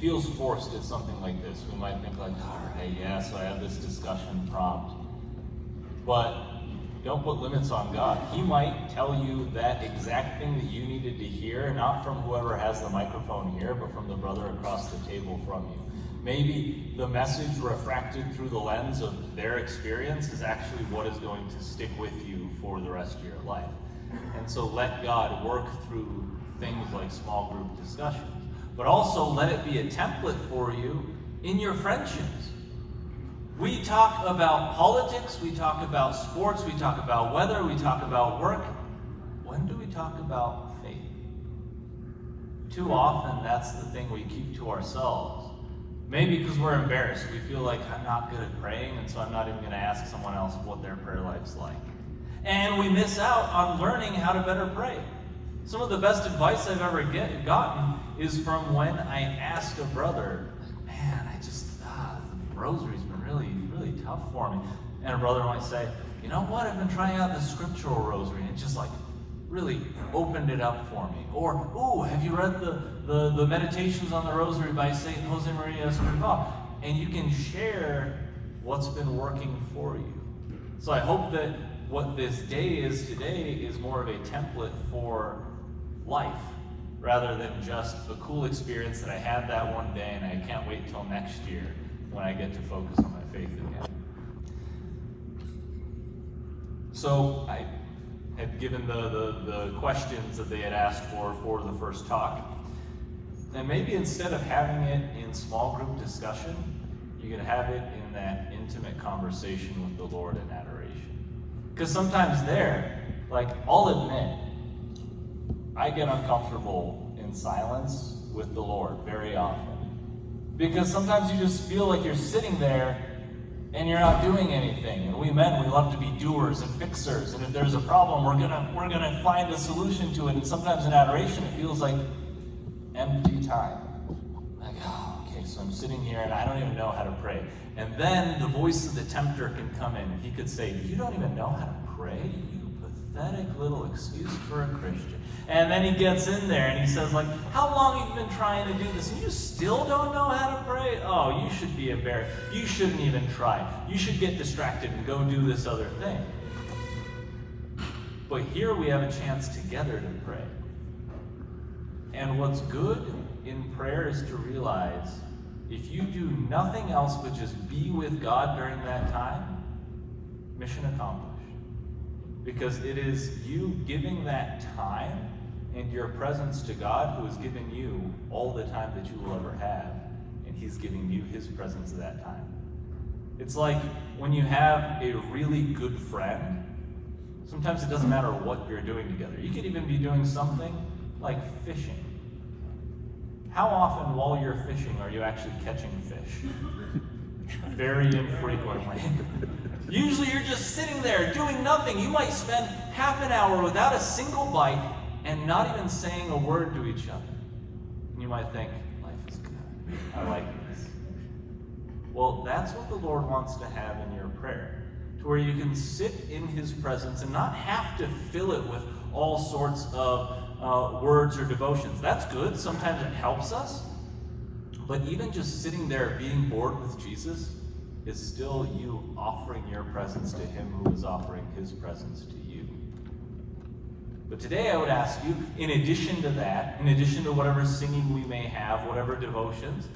feels forced at something like this. We might think like, all right, yeah, so I have this discussion prompt. But don't put limits on God. He might tell you that exact thing that you needed to hear, not from whoever has the microphone here, but from the brother across the table from you. Maybe the message refracted through the lens of their experience is actually what is going to stick with you for the rest of your life. And so let God work through things like small group discussions. But also let it be a template for you in your friendships. We talk about politics, we talk about sports, we talk about weather, we talk about work. When do we talk about faith? Too often that's the thing we keep to ourselves. Maybe because we're embarrassed. We feel like I'm not good at praying, and so I'm not even going to ask someone else what their prayer life's like. And we miss out on learning how to better pray. Some of the best advice I've ever gotten is from when I asked a brother, man, the rosary's been really, really tough for me. And a brother might say, you know what, I've been trying out the scriptural rosary, and it just like really opened it up for me. Or, ooh, have you read the Meditations on the Rosary by St. Josemaria Escrivá? And you can share what's been working for you. So I hope that what this day is today is more of a template for life, rather than just a cool experience that I had that one day and I can't wait till next year when I get to focus on my faith again. So I had given the questions that they had asked for the first talk. And maybe instead of having it in small group discussion, you could have it in that intimate conversation with the Lord in adoration. Because sometimes there, like, I'll admit, I get uncomfortable in silence with the Lord very often. Because sometimes you just feel like you're sitting there and you're not doing anything. And we men, we love to be doers and fixers. And if there's a problem, we're gonna find a solution to it. And sometimes in adoration, it feels like empty time. Like, oh, okay, so I'm sitting here and I don't even know how to pray. And then the voice of the tempter can come in. He could say, you don't even know how to pray? You pathetic little excuse for a Christian. And then he gets in there and he says, like, how long have you been trying to do this? And you still don't know how to pray? Oh, you should be embarrassed. You shouldn't even try. You should get distracted and go do this other thing. But here we have a chance together to pray. And what's good in prayer is to realize if you do nothing else but just be with God during that time, mission accomplished. Because it is you giving that time and your presence to God who has given you all the time that you will ever have, and he's giving you his presence at that time. It's like when you have a really good friend, sometimes it doesn't matter what you're doing together. You could even be doing something like fishing. How often while you're fishing are you actually catching fish? Very infrequently. Usually you're just sitting there doing nothing. You might spend half an hour without a single bite and not even saying a word to each other. And you might think, life is good. I like this. Well, that's what the Lord wants to have in your prayer, to where you can sit in his presence and not have to fill it with all sorts of words or devotions. That's good. Sometimes it helps us. But even just sitting there being bored with Jesus is still you offering your presence to him who is offering his presence to you. But today I would ask you, in addition to that, in addition to whatever singing we may have, whatever devotions,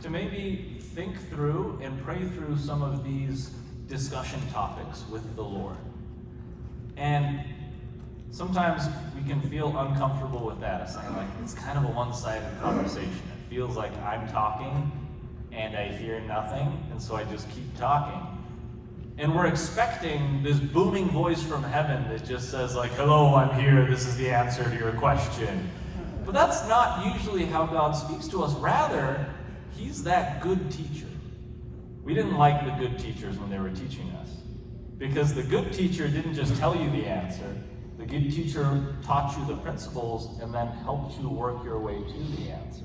to maybe think through and pray through some of these discussion topics with the Lord. And sometimes we can feel uncomfortable with that, saying like it's kind of a one-sided conversation. It feels like I'm talking and I hear nothing, and so I just keep talking. And we're expecting this booming voice from heaven that just says like, hello, I'm here, this is the answer to your question. But that's not usually how God speaks to us. Rather, he's that good teacher. We didn't like the good teachers when they were teaching us, because the good teacher didn't just tell you the answer. The good teacher taught you the principles and then helped you work your way to the answer.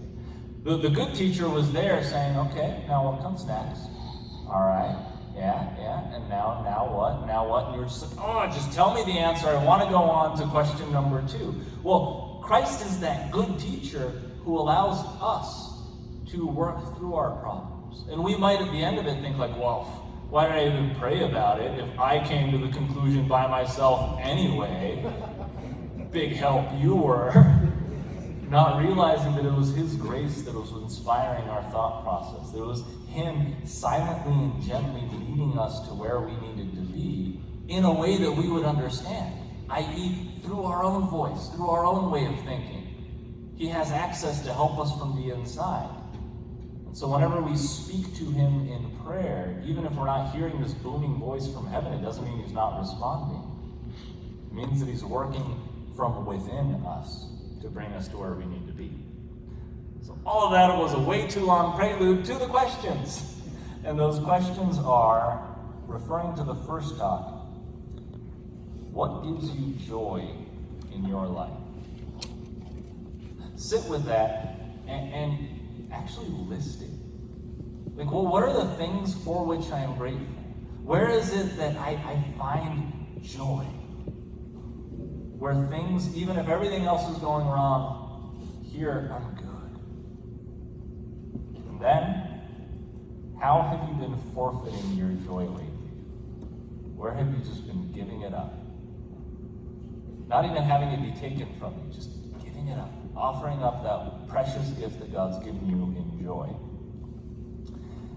The good teacher was there saying, okay, now what comes next? All right, yeah, and now what? Now what? And you're just like, oh, just tell me the answer. I want to go on to question number 2. Well, Christ is that good teacher who allows us to work through our problems. And we might at the end of it think like, well, why did I even pray about it if I came to the conclusion by myself anyway? Big help you were. Not realizing that it was his grace that was inspiring our thought process. It was him silently and gently leading us to where we needed to be in a way that we would understand, i.e. through our own voice, through our own way of thinking. He has access to help us from the inside. And so whenever we speak to him in prayer, even if we're not hearing this booming voice from heaven, it doesn't mean he's not responding. It means that he's working from within us to bring us to where we need to be. So all of that was a way too long prelude to the questions. And those questions are, referring to the first talk, what gives you joy in your life? Sit with that and actually list it. Like, well, what are the things for which I am grateful? Where is it that I find joy? Where things, even if everything else is going wrong, here I'm good. And then, how have you been forfeiting your joy lately? Where have you just been giving it up? Not even having it be taken from you, just giving it up. Offering up that precious gift that God's given you in joy.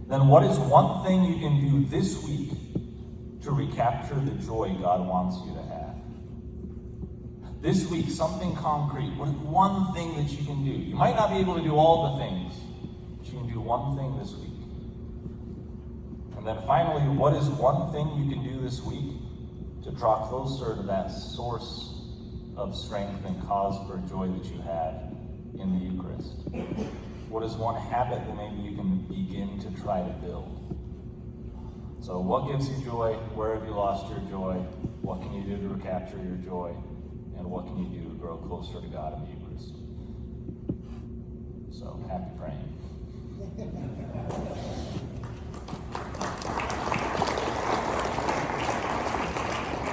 Then what is one thing you can do this week to recapture the joy God wants you to have? This week, something concrete. What is one thing that you can do? You might not be able to do all the things, but you can do one thing this week. And then finally, what is one thing you can do this week to draw closer to that source of strength and cause for joy that you had in the Eucharist? What is one habit that maybe you can begin to try to build? So what gives you joy? Where have you lost your joy? What can you do to recapture your joy? And what can you do to grow closer to God in the Eucharist? So, happy praying.